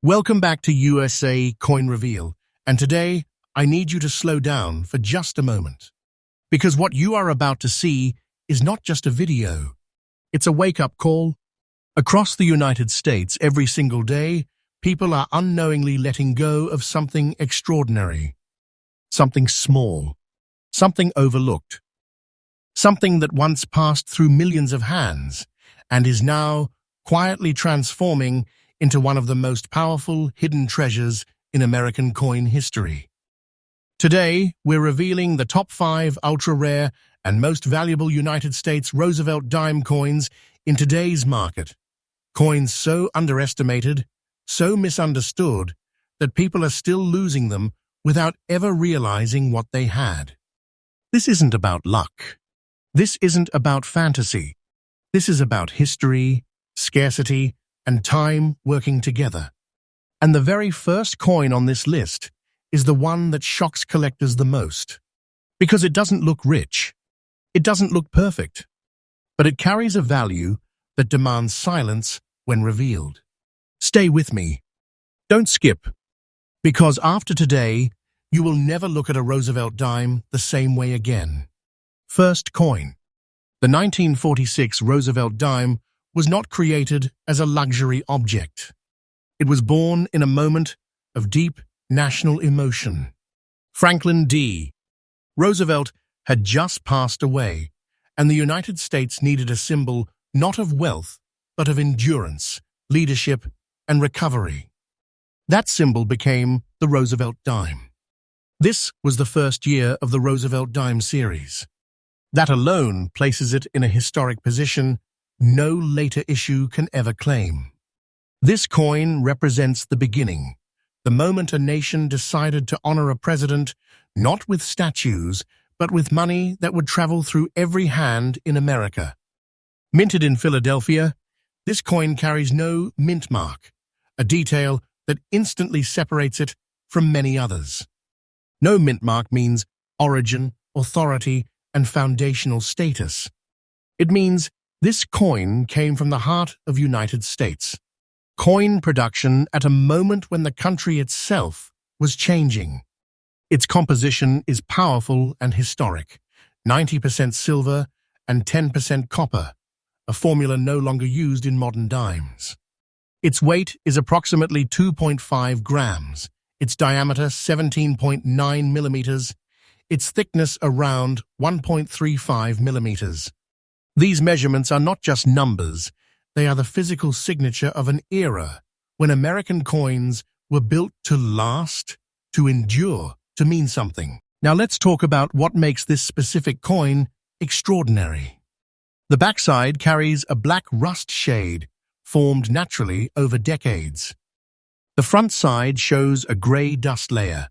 Welcome back to USA Coin Reveal, and today I need you to slow down for just a moment. Because what you are about to see is not just a video, it's a wake-up call. Across the United States, every single day, people are unknowingly letting go of something extraordinary, something small, something overlooked, something that once passed through millions of hands and is now quietly transforming into one of the most powerful hidden treasures in American coin history. Today, we're revealing the top 5 ultra-rare and most valuable United States Roosevelt dime coins in today's market. Coins so underestimated, so misunderstood, that people are still losing them without ever realizing what they had. This isn't about luck. This isn't about fantasy. This is about history, scarcity, and time working together. And the very first coin on this list is the one that shocks collectors the most. Because it doesn't look rich. It doesn't look perfect. But it carries a value that demands silence when revealed. Stay with me. Don't skip. Because after today, you will never look at a Roosevelt dime the same way again. First coin. The 1946 Roosevelt dime was not created as a luxury object. It was born in a moment of deep national emotion. Franklin D. Roosevelt had just passed away, and the United States needed a symbol not of wealth, but of endurance, leadership, and recovery. That symbol became the Roosevelt dime. This was the first year of the Roosevelt dime series. That alone places it in a historic position no later issue can ever claim. This coin represents the beginning, the moment a nation decided to honor a president not with statues, but with money that would travel through every hand in America. Minted in Philadelphia, this coin carries no mint mark, a detail that instantly separates it from many others. No mint mark means origin, authority, and foundational status. It means this coin came from the heart of United States. Coin production at a moment when the country itself was changing. Its composition is powerful and historic, 90% silver and 10% copper, a formula no longer used in modern dimes. Its weight is approximately 2.5 grams, its diameter 17.9 millimeters, its thickness around 1.35 millimeters. These measurements are not just numbers, they are the physical signature of an era when American coins were built to last, to endure, to mean something. Now let's talk about what makes this specific coin extraordinary. The backside carries a black rust shade formed naturally over decades. The front side shows a gray dust layer,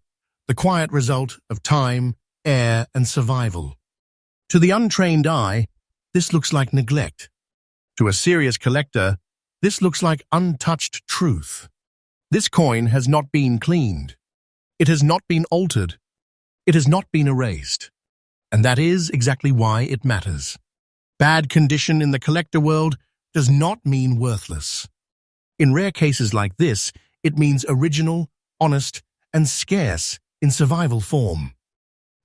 the quiet result of time, air, and survival. To the untrained eye, this looks like neglect. To a serious collector, this looks like untouched truth. This coin has not been cleaned. It has not been altered. It has not been erased. And that is exactly why it matters. Bad condition in the collector world does not mean worthless. In rare cases like this, it means original, honest, and scarce in survival form.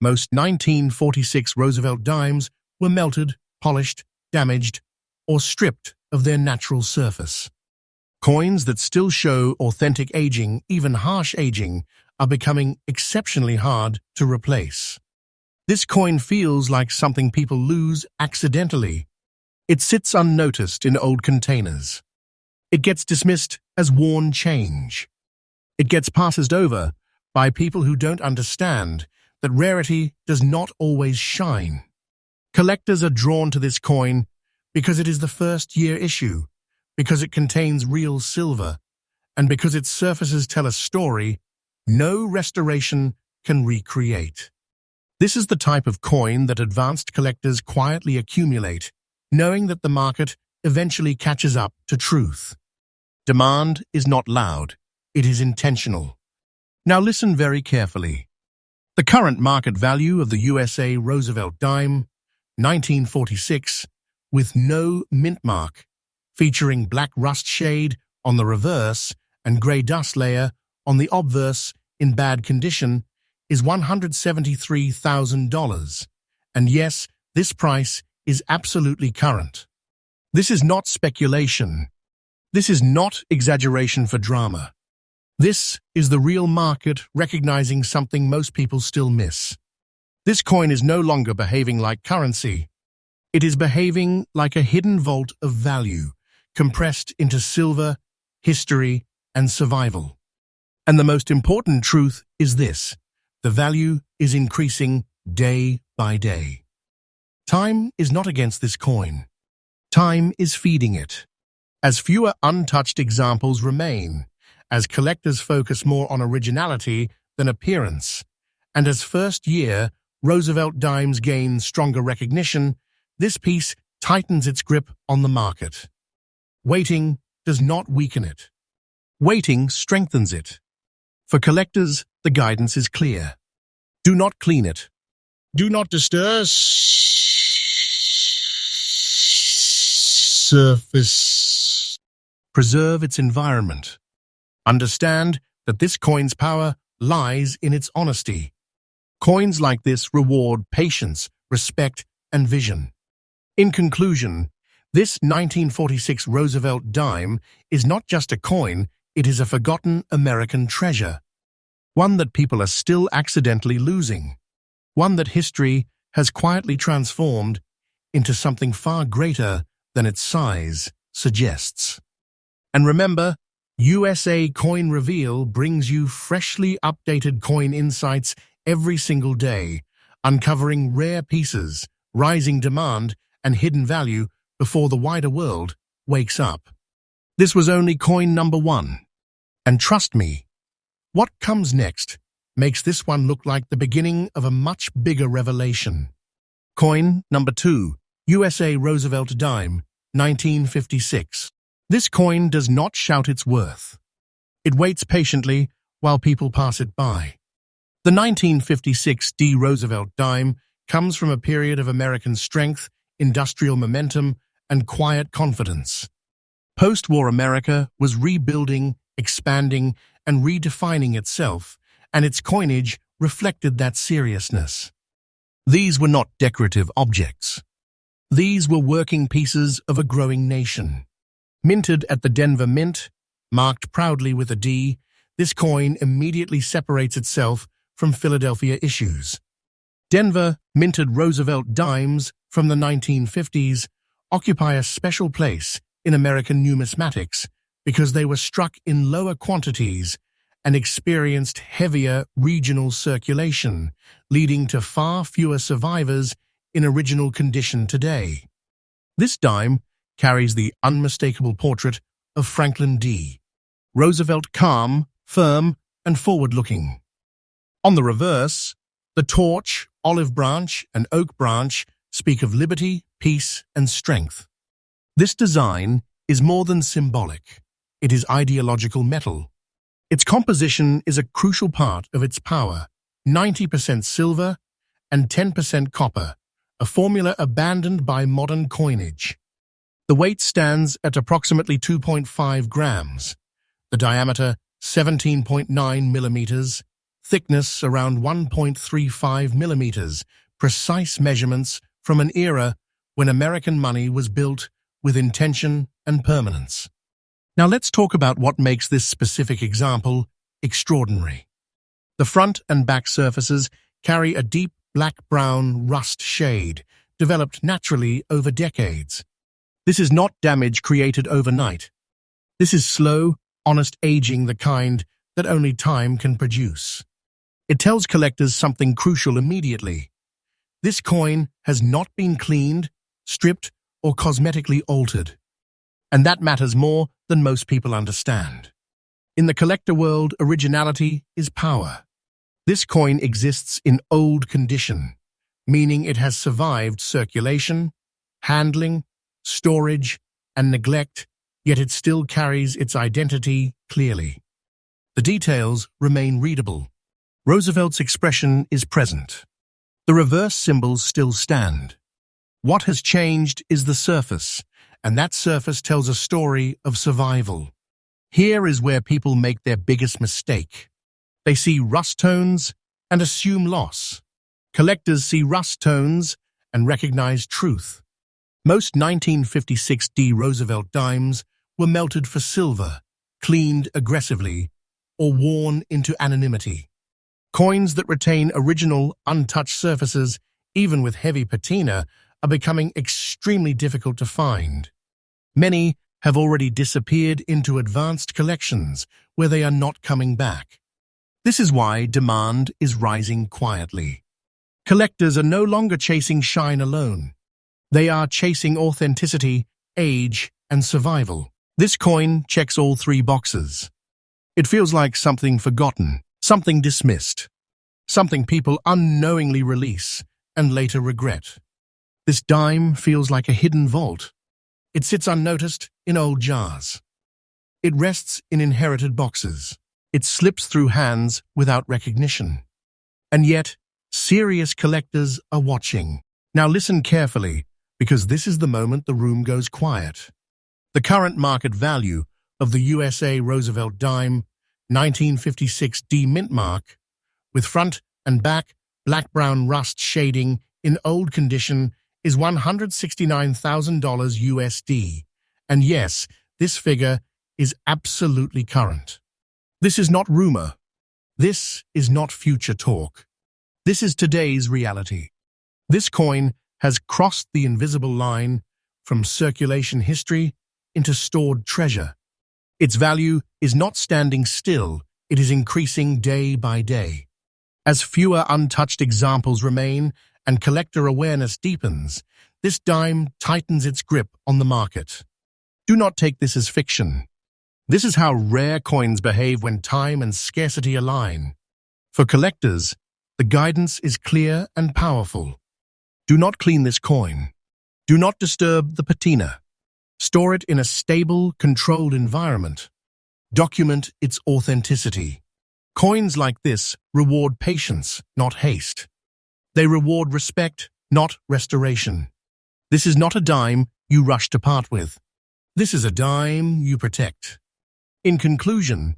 Most 1946 Roosevelt dimes were melted, polished, damaged, or stripped of their natural surface. Coins that still show authentic aging, even harsh aging, are becoming exceptionally hard to replace. This coin feels like something people lose accidentally. It sits unnoticed in old containers. It gets dismissed as worn change. It gets passed over by people who don't understand that rarity does not always shine. Collectors are drawn to this coin because it is the first-year issue, because it contains real silver, and because its surfaces tell a story no restoration can recreate. This is the type of coin that advanced collectors quietly accumulate, knowing that the market eventually catches up to truth. Demand is not loud, it is intentional. Now listen very carefully. The current market value of the USA Roosevelt dime, 1946, with no mint mark, featuring black rust shade on the reverse and gray dust layer on the obverse in bad condition is $173,000. And yes, this price is absolutely current. This is not speculation. This is not exaggeration for drama. This is the real market recognizing something most people still miss. This coin is no longer behaving like currency. It is behaving like a hidden vault of value, compressed into silver, history, and survival. And the most important truth is this: the value is increasing day by day. Time is not against this coin. Time is feeding it. As fewer untouched examples remain, as collectors focus more on originality than appearance, and as first-year Roosevelt Dimes gain stronger recognition, this piece tightens its grip on the market. Waiting does not weaken it. Waiting strengthens it. For collectors, the guidance is clear. Do not clean it. Do not disturb surface. Preserve its environment. Understand that this coin's power lies in its honesty. Coins like this reward patience, respect, and vision. In conclusion, this 1946 Roosevelt dime is not just a coin, it is a forgotten American treasure. One that people are still accidentally losing. One that history has quietly transformed into something far greater than its size suggests. And remember, USA Coin Reveal brings you freshly updated coin insights every single day, uncovering rare pieces, rising demand, and hidden value before the wider world wakes up. This was only coin number 1. And trust me, what comes next makes this one look like the beginning of a much bigger revelation. Coin number 2, USA Roosevelt Dime, 1956. This coin does not shout its worth. It waits patiently while people pass it by. The 1956 D Roosevelt dime comes from a period of American strength, industrial momentum, and quiet confidence. Post-war America was rebuilding, expanding, and redefining itself, and its coinage reflected that seriousness. These were not decorative objects. These were working pieces of a growing nation. Minted at the Denver Mint, marked proudly with a D, this coin immediately separates itself from Philadelphia issues. Denver minted Roosevelt dimes from the 1950s occupy a special place in American numismatics because they were struck in lower quantities and experienced heavier regional circulation, leading to far fewer survivors in original condition today. This dime carries the unmistakable portrait of Franklin D. Roosevelt, calm, firm, and forward-looking. On the reverse, the torch, olive branch, and oak branch speak of liberty, peace, and strength. This design is more than symbolic. It is ideological metal. Its composition is a crucial part of its power, 90% silver and 10% copper, a formula abandoned by modern coinage. The weight stands at approximately 2.5 grams, the diameter 17.9 millimeters, thickness around 1.35 millimeters, precise measurements from an era when American money was built with intention and permanence. Now let's talk about what makes this specific example extraordinary. The front and back surfaces carry a deep black-brown rust shade, developed naturally over decades. This is not damage created overnight. This is slow, honest aging, the kind that only time can produce. It tells collectors something crucial immediately. This coin has not been cleaned, stripped, or cosmetically altered. And that matters more than most people understand. In the collector world, originality is power. This coin exists in old condition, meaning it has survived circulation, handling, storage, and neglect, yet it still carries its identity clearly. The details remain readable. Roosevelt's expression is present. The reverse symbols still stand. What has changed is the surface, and that surface tells a story of survival. Here is where people make their biggest mistake. They see rust tones and assume loss. Collectors see rust tones and recognize truth. Most 1956 D Roosevelt dimes were melted for silver, cleaned aggressively, or worn into anonymity. Coins that retain original, untouched surfaces, even with heavy patina, are becoming extremely difficult to find. Many have already disappeared into advanced collections where they are not coming back. This is why demand is rising quietly. Collectors are no longer chasing shine alone. They are chasing authenticity, age, and survival. This coin checks all three boxes. It feels like something forgotten, something dismissed, something people unknowingly release and later regret. This dime feels like a hidden vault. It sits unnoticed in old jars. It rests in inherited boxes. It slips through hands without recognition. And yet, serious collectors are watching. Now listen carefully, because this is the moment the room goes quiet. The current market value of the USA Roosevelt dime, 1956 D Mintmark, with front and back black-brown rust shading in old condition, is $169,000 USD. And yes, this figure is absolutely current. This is not rumor. This is not future talk. This is today's reality. This coin has crossed the invisible line from circulation history into stored treasure. Its value is not standing still, it is increasing day by day. As fewer untouched examples remain and collector awareness deepens, this dime tightens its grip on the market. Do not take this as fiction. This is how rare coins behave when time and scarcity align. For collectors, the guidance is clear and powerful. Do not clean this coin. Do not disturb the patina. Store it in a stable, controlled environment. Document its authenticity. Coins like this reward patience, not haste. They reward respect, not restoration. This is not a dime you rush to part with. This is a dime you protect. In conclusion,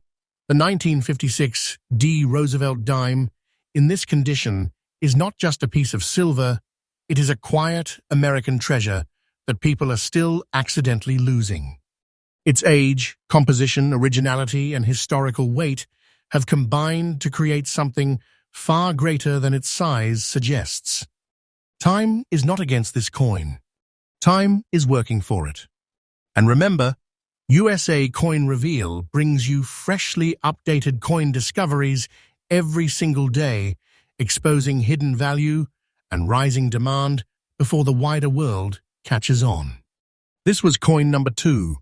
the 1956 D Roosevelt dime, in this condition, is not just a piece of silver, it is a quiet American treasure that people are still accidentally losing. Its age, composition, originality, and historical weight have combined to create something far greater than its size suggests. Time is not against this coin. Time is working for it. And remember, USA Coin Reveal brings you freshly updated coin discoveries every single day, exposing hidden value and rising demand before the wider world catches on. This was coin number 2.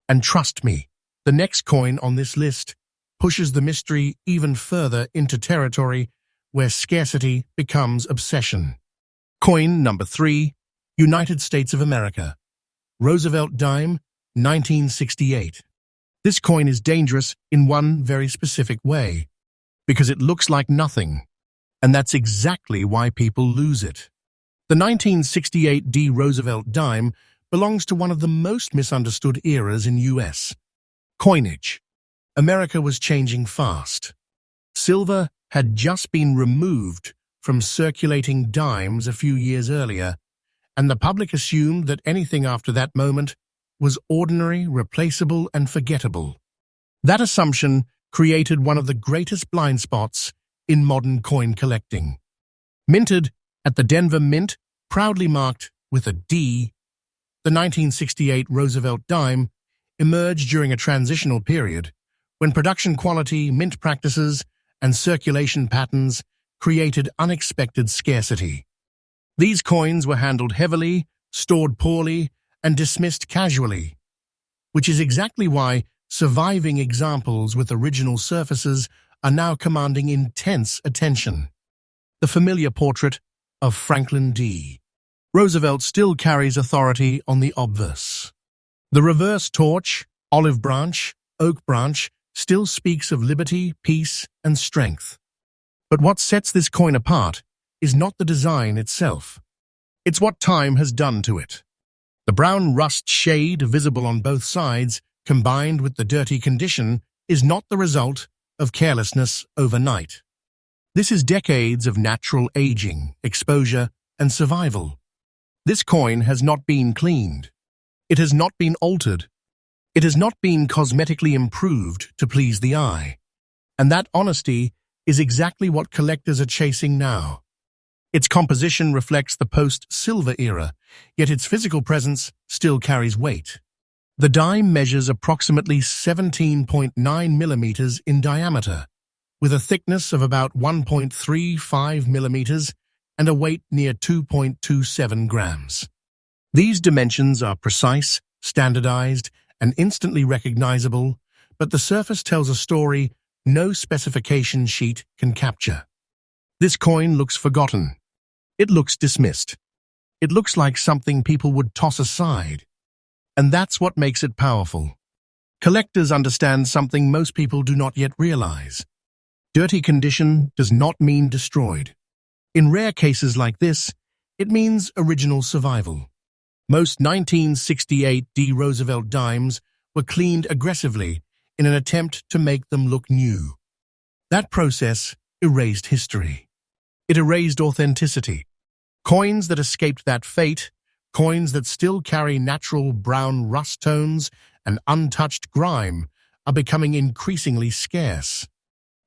And trust me, the next coin on this list pushes the mystery even further into territory where scarcity becomes obsession. Coin number 3, United States of America. Roosevelt dime, 1968. This coin is dangerous in one very specific way, because it looks like nothing, and that's exactly why people lose it. The 1968 D Roosevelt dime belongs to one of the most misunderstood eras in U.S. coinage. America was changing fast. Silver had just been removed from circulating dimes a few years earlier, and the public assumed that anything after that moment was ordinary, replaceable, and forgettable. That assumption created one of the greatest blind spots in modern coin collecting. Minted at the Denver Mint, proudly marked with a D, the 1968 Roosevelt dime emerged during a transitional period when production quality, mint practices, and circulation patterns created unexpected scarcity. These coins were handled heavily, stored poorly, and dismissed casually, which is exactly why surviving examples with original surfaces are now commanding intense attention. The familiar portrait of Franklin D. Roosevelt still carries authority on the obverse. The reverse torch, olive branch, oak branch, still speaks of liberty, peace, and strength. But what sets this coin apart is not the design itself. It's what time has done to it. The brown rust shade visible on both sides combined with the dirty condition, is not the result of carelessness overnight. This is decades of natural aging, exposure, and survival. This coin has not been cleaned. It has not been altered. It has not been cosmetically improved to please the eye. And that honesty is exactly what collectors are chasing now. Its composition reflects the post-silver era, yet its physical presence still carries weight. The dime measures approximately 17.9 millimeters in diameter, with a thickness of about 1.35 millimeters and a weight near 2.27 grams. These dimensions are precise, standardized, and instantly recognizable, but the surface tells a story no specification sheet can capture. This coin looks forgotten. It looks dismissed. It looks like something people would toss aside. And that's what makes it powerful. Collectors understand something most people do not yet realize. Dirty condition does not mean destroyed. In rare cases like this, it means original survival. Most 1968 D Roosevelt Dimes were cleaned aggressively in an attempt to make them look new. That process erased history. It erased authenticity. Coins that escaped that fate, coins that still carry natural brown rust tones and untouched grime, are becoming increasingly scarce.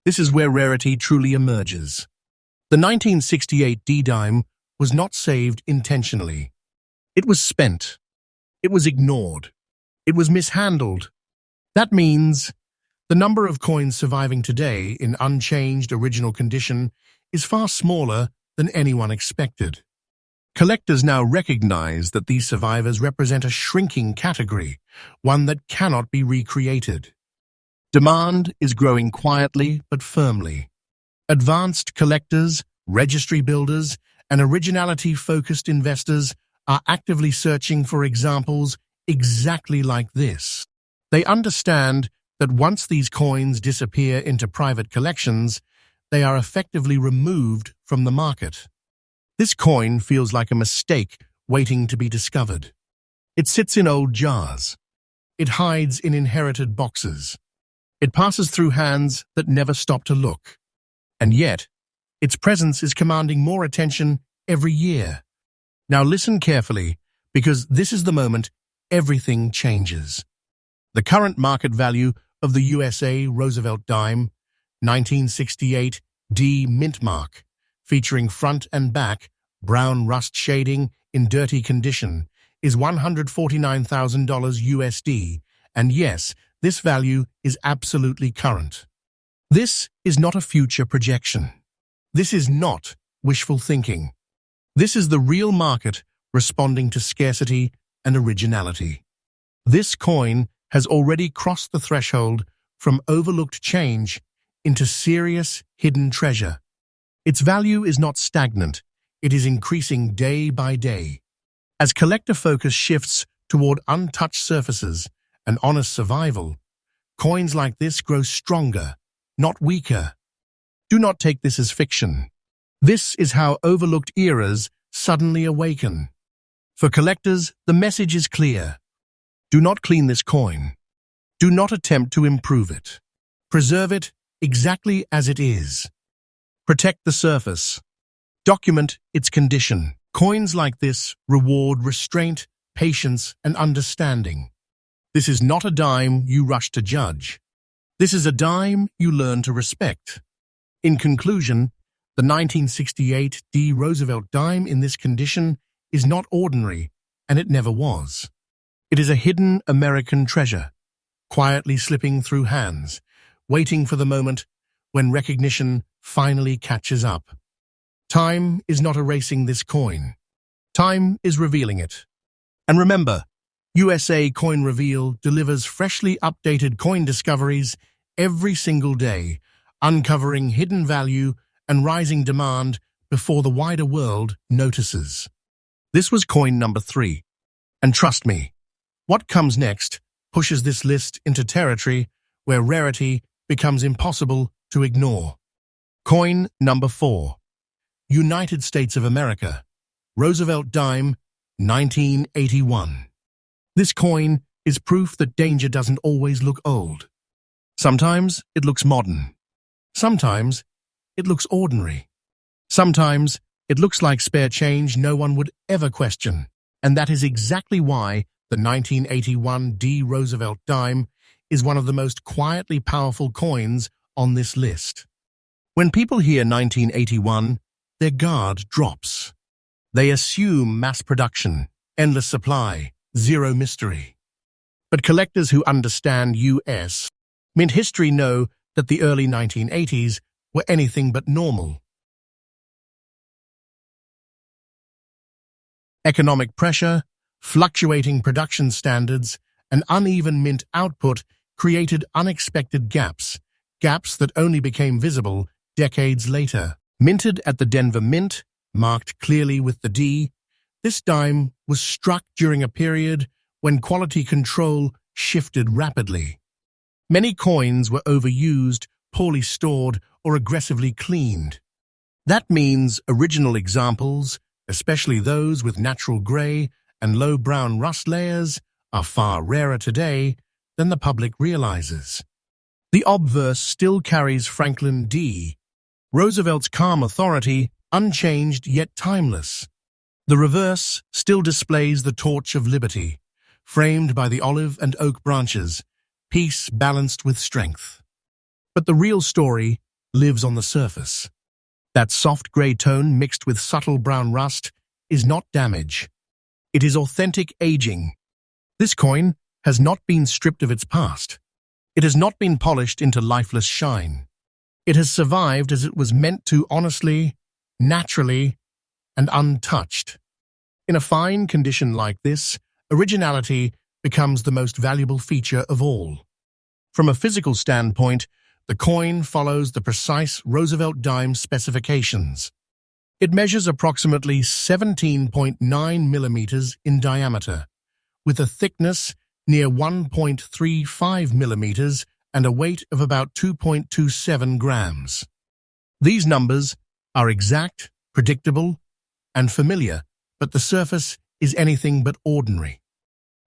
This is where rarity truly emerges. The 1968 D-dime was not saved intentionally. It was spent. It was ignored. It was mishandled. That means the number of coins surviving today in unchanged original condition is far smaller than anyone expected. Collectors now recognize that these survivors represent a shrinking category, one that cannot be recreated. Demand is growing quietly but firmly. Advanced collectors, registry builders, and originality-focused investors are actively searching for examples exactly like this. They understand that once these coins disappear into private collections, they are effectively removed from the market. This coin feels like a mistake waiting to be discovered. It sits in old jars. It hides in inherited boxes. It passes through hands that never stop to look. And yet, its presence is commanding more attention every year. Now listen carefully, because this is the moment everything changes. The current market value of the USA Roosevelt Dime, 1968 D Mintmark, featuring front and back brown rust shading in dirty condition, is $149,000 USD, and yes, this value is absolutely current. This is not a future projection. This is not wishful thinking. This is the real market responding to scarcity and originality. This coin has already crossed the threshold from overlooked change into serious hidden treasure. Its value is not stagnant, it is increasing day by day. As collector focus shifts toward untouched surfaces and honest survival, coins like this grow stronger, not weaker. Do not take this as fiction. This is how overlooked eras suddenly awaken. For collectors, the message is clear. Do not clean this coin. Do not attempt to improve it. Preserve it exactly as it is. Protect the surface. Document its condition. Coins like this reward restraint, patience, and understanding. This is not a dime you rush to judge. This is a dime you learn to respect. In conclusion, the 1968 D Roosevelt dime in this condition is not ordinary, and it never was. It is a hidden American treasure, quietly slipping through hands, waiting for the moment when recognition finally catches up. Time is not erasing this coin. Time is revealing it. And remember, USA Coin Reveal delivers freshly updated coin discoveries every single day, uncovering hidden value and rising demand before the wider world notices. This was coin number 3. And trust me, what comes next pushes this list into territory where rarity becomes impossible to ignore. Coin number 4. United States of America, Roosevelt Dime, 1981. This coin is proof that danger doesn't always look old. Sometimes it looks modern. Sometimes it looks ordinary. Sometimes it looks like spare change no one would ever question. And that is exactly why the 1981 D Roosevelt Dime is one of the most quietly powerful coins on this list. When people hear 1981, their guard drops. They assume mass production, endless supply, zero mystery. But collectors who understand U.S. mint history know that the early 1980s were anything but normal. Economic pressure, fluctuating production standards, and uneven mint output created unexpected gaps that only became visible decades later. Minted at the Denver Mint, marked clearly with the D, this dime was struck during a period when quality control shifted rapidly. Many coins were overused, poorly stored, or aggressively cleaned. That means original examples, especially those with natural gray and low brown rust layers, are far rarer today than the public realizes. The obverse still carries Franklin D. Roosevelt's calm authority, unchanged yet timeless. The reverse still displays the torch of liberty, framed by the olive and oak branches, peace balanced with strength. But the real story lives on the surface. That soft gray tone mixed with subtle brown rust is not damage. It is authentic aging. This coin has not been stripped of its past. It has not been polished into lifeless shine. It has survived as it was meant to, honestly, naturally, and untouched. In a fine condition like this, originality becomes the most valuable feature of all. From a physical standpoint, the coin follows the precise Roosevelt dime specifications. It measures approximately 17.9 millimeters in diameter, with a thickness near 1.35 millimeters and a weight of about 2.27 grams. These numbers are exact, predictable, and familiar, but the surface is anything but ordinary.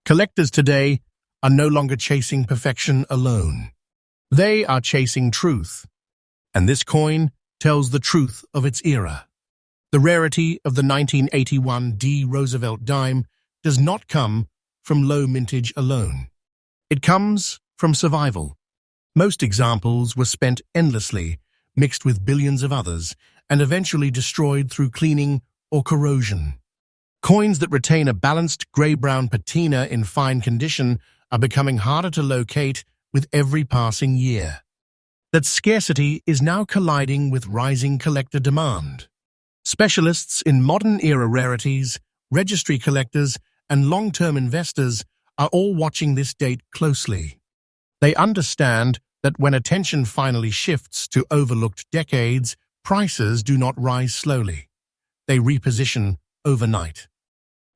Collectors today are no longer chasing perfection alone. They are chasing truth, and this coin tells the truth of its era. The rarity of the 1981 D Roosevelt dime does not come from low mintage alone. It comes from survival. Most examples were spent endlessly, mixed with billions of others, and eventually destroyed through cleaning or corrosion. Coins that retain a balanced gray-brown patina in fine condition are becoming harder to locate with every passing year. That scarcity is now colliding with rising collector demand. Specialists in modern-era rarities, registry collectors, and long-term investors are all watching this date closely. They understand that when attention finally shifts to overlooked decades, prices do not rise slowly. They reposition overnight.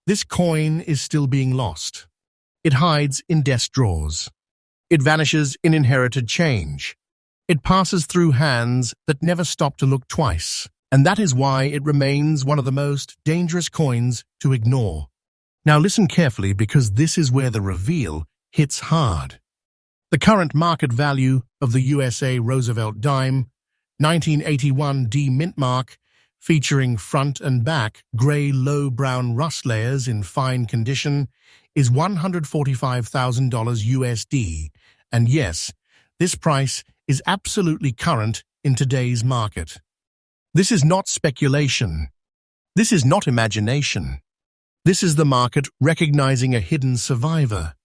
This coin is still being lost. It hides in desk drawers. It vanishes in inherited change. It passes through hands that never stop to look twice. And that is why it remains one of the most dangerous coins to ignore. Now listen carefully, because this is where the reveal hits hard. The current market value of the USA Roosevelt Dime, 1981 D Mintmark, featuring front and back gray low-brown rust layers in fine condition, is $145,000 USD. And yes, this price is absolutely current in today's market. This is not speculation. This is not imagination. This is the market recognizing a hidden survivor.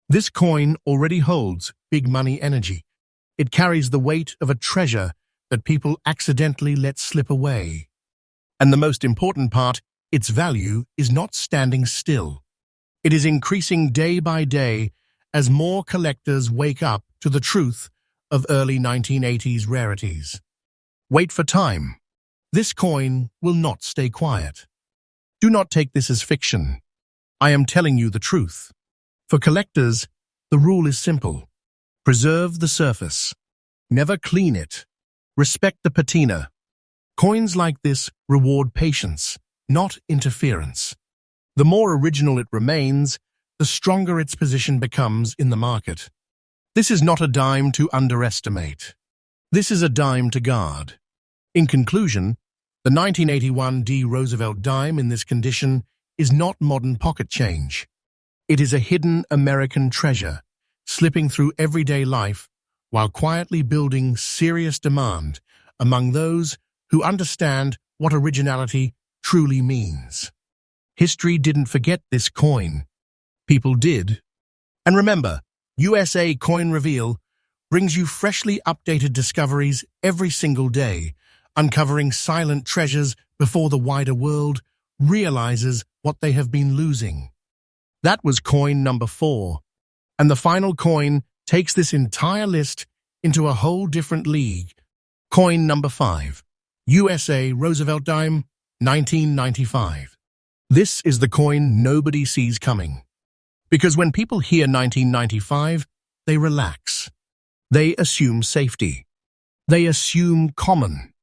This coin already holds big money energy. It carries the weight of a treasure that people accidentally let slip away. And the most important part, its value is not standing still. It is increasing day by day as more collectors wake up to the truth of early 1980s rarities. Wait for time. This coin will not stay quiet. Do not take this as fiction. I am telling you the truth. For collectors, the rule is simple. Preserve the surface. Never clean it. Respect the patina. Coins like this reward patience, not interference. The more original it remains, the stronger its position becomes in the market. This is not a dime to underestimate. This is a dime to guard. In conclusion, the 1981 D Roosevelt dime in this condition is not modern pocket change. It is a hidden American treasure, slipping through everyday life while quietly building serious demand among those who understand what originality truly means. History didn't forget this coin. People did. And remember, USA Coin Reveal brings you freshly updated discoveries every single day, uncovering silent treasures before the wider world realizes what they have been losing. That was coin number 4. And the final coin takes this entire list into a whole different league. Coin number 5. USA Roosevelt Dime, 1995. This is the coin nobody sees coming. Because when people hear 1995, they relax. They assume safety. They assume common.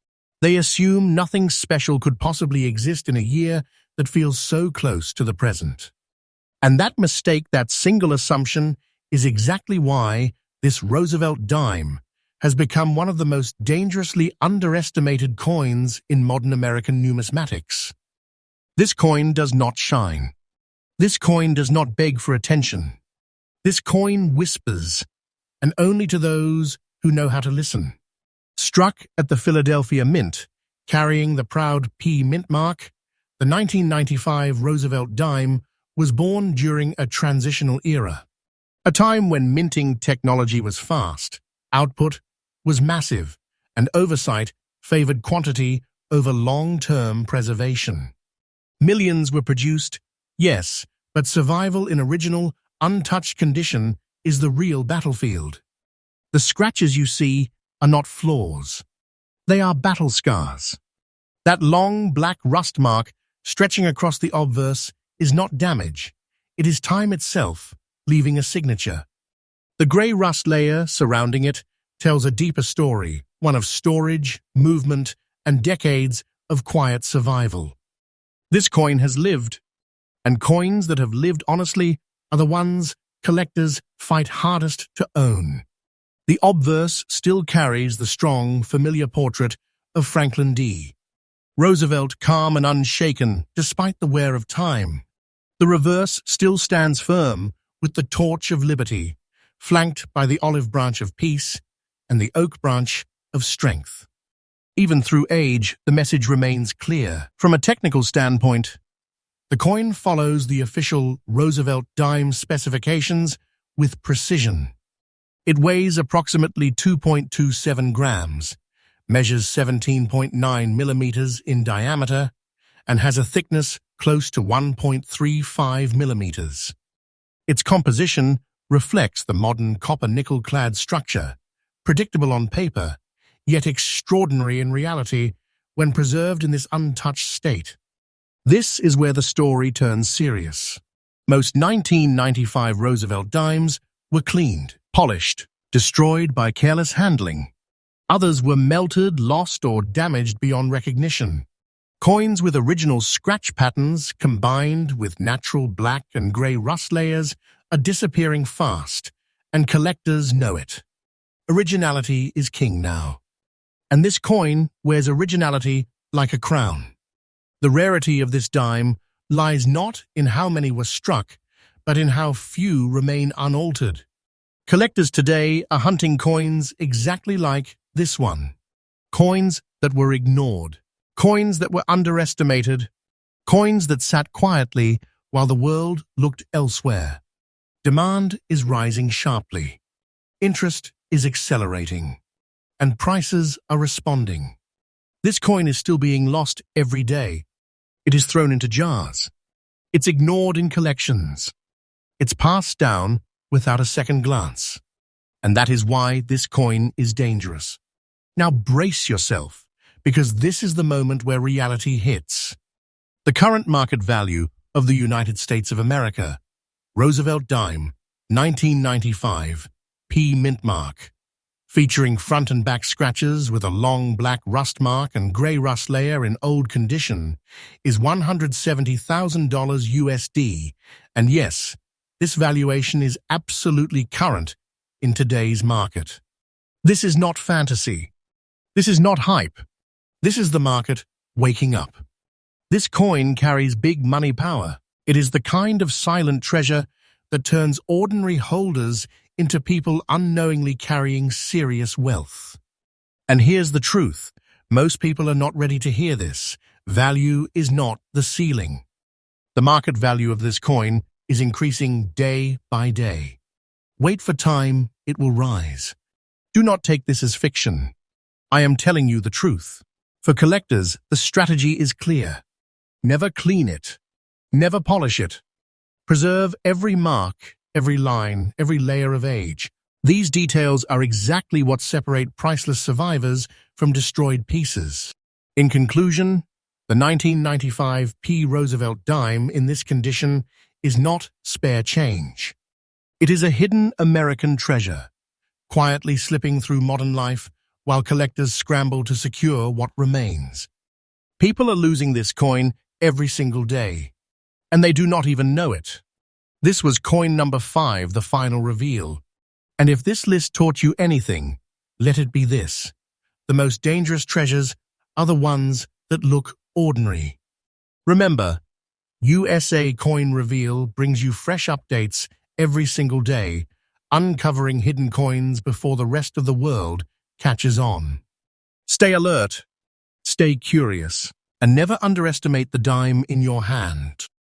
They assume nothing special could possibly exist in a year that feels so close to the present. And that mistake, that single assumption, is exactly why this Roosevelt dime has become one of the most dangerously underestimated coins in modern American numismatics. This coin does not shine. This coin does not beg for attention. This coin whispers, and only to those who know how to listen. Struck at the Philadelphia Mint, carrying the proud P Mintmark, the 1995 Roosevelt dime was born during a transitional era. A time when minting technology was fast, output was massive, and oversight favored quantity over long-term preservation. Millions were produced, yes, but survival in original, untouched condition is the real battlefield. The scratches you see are not flaws. They are battle scars. That long black rust mark stretching across the obverse is not damage. It is time itself, leaving a signature. The grey rust layer surrounding it tells a deeper story, one of storage, movement, and decades of quiet survival. This coin has lived, and coins that have lived honestly are the ones collectors fight hardest to own. The obverse still carries the strong, familiar portrait of Franklin D. Roosevelt, calm and unshaken despite the wear of time. The reverse still stands firm with the torch of liberty, flanked by the olive branch of peace and the oak branch of strength. Even through age, the message remains clear. From a technical standpoint, the coin follows the official Roosevelt dime specifications with precision. It weighs approximately 2.27 grams, measures 17.9 millimeters in diameter, and has a thickness close to 1.35 millimeters. Its composition reflects the modern copper-nickel-clad structure, predictable on paper, yet extraordinary in reality when preserved in this untouched state. This is where the story turns serious. Most 1995 Roosevelt dimes were cleaned, polished, destroyed by careless handling. Others were melted, lost, or damaged beyond recognition. Coins with original scratch patterns combined with natural black and grey rust layers are disappearing fast, and collectors know it. Originality is king now. And this coin wears originality like a crown. The rarity of this dime lies not in how many were struck, but in how few remain unaltered. Collectors today are hunting coins exactly like this one. Coins that were ignored. Coins that were underestimated. Coins that sat quietly while the world looked elsewhere. Demand is rising sharply. Interest is accelerating. And prices are responding. This coin is still being lost every day. It is thrown into jars. It's ignored in collections. It's passed down without a second glance. And that is why this coin is dangerous. Now brace yourself, because this is the moment where reality hits. The current market value of the United States of America, Roosevelt dime, 1995, P Mintmark, featuring front and back scratches with a long black rust mark and grey rust layer in old condition, is $170,000 USD, and yes, This valuation is absolutely current in today's market. This is not fantasy. This is not hype. This is the market waking up. This coin carries big money power. It is the kind of silent treasure that turns ordinary holders into people unknowingly carrying serious wealth. And here's the truth. Most people are not ready to hear this. Value is not the ceiling. The market value of this coin is increasing day by day. Wait for time, it will rise. Do not take this as fiction. I am telling you the truth. For collectors, the strategy is clear. Never clean it. Never polish it. Preserve every mark, every line, every layer of age. These details are exactly what separate priceless survivors from destroyed pieces. In conclusion, the 1995 P Roosevelt dime in this condition is not spare change. It is a hidden American treasure, quietly slipping through modern life while collectors scramble to secure what remains. People are losing this coin every single day, and they do not even know it. This was coin number 5, the final reveal. And if this list taught you anything, let it be this. The most dangerous treasures are the ones that look ordinary. Remember, USA Coin Reveal brings you fresh updates every single day, uncovering hidden coins before the rest of the world catches on. Stay alert, stay curious, and never underestimate the dime in your hand.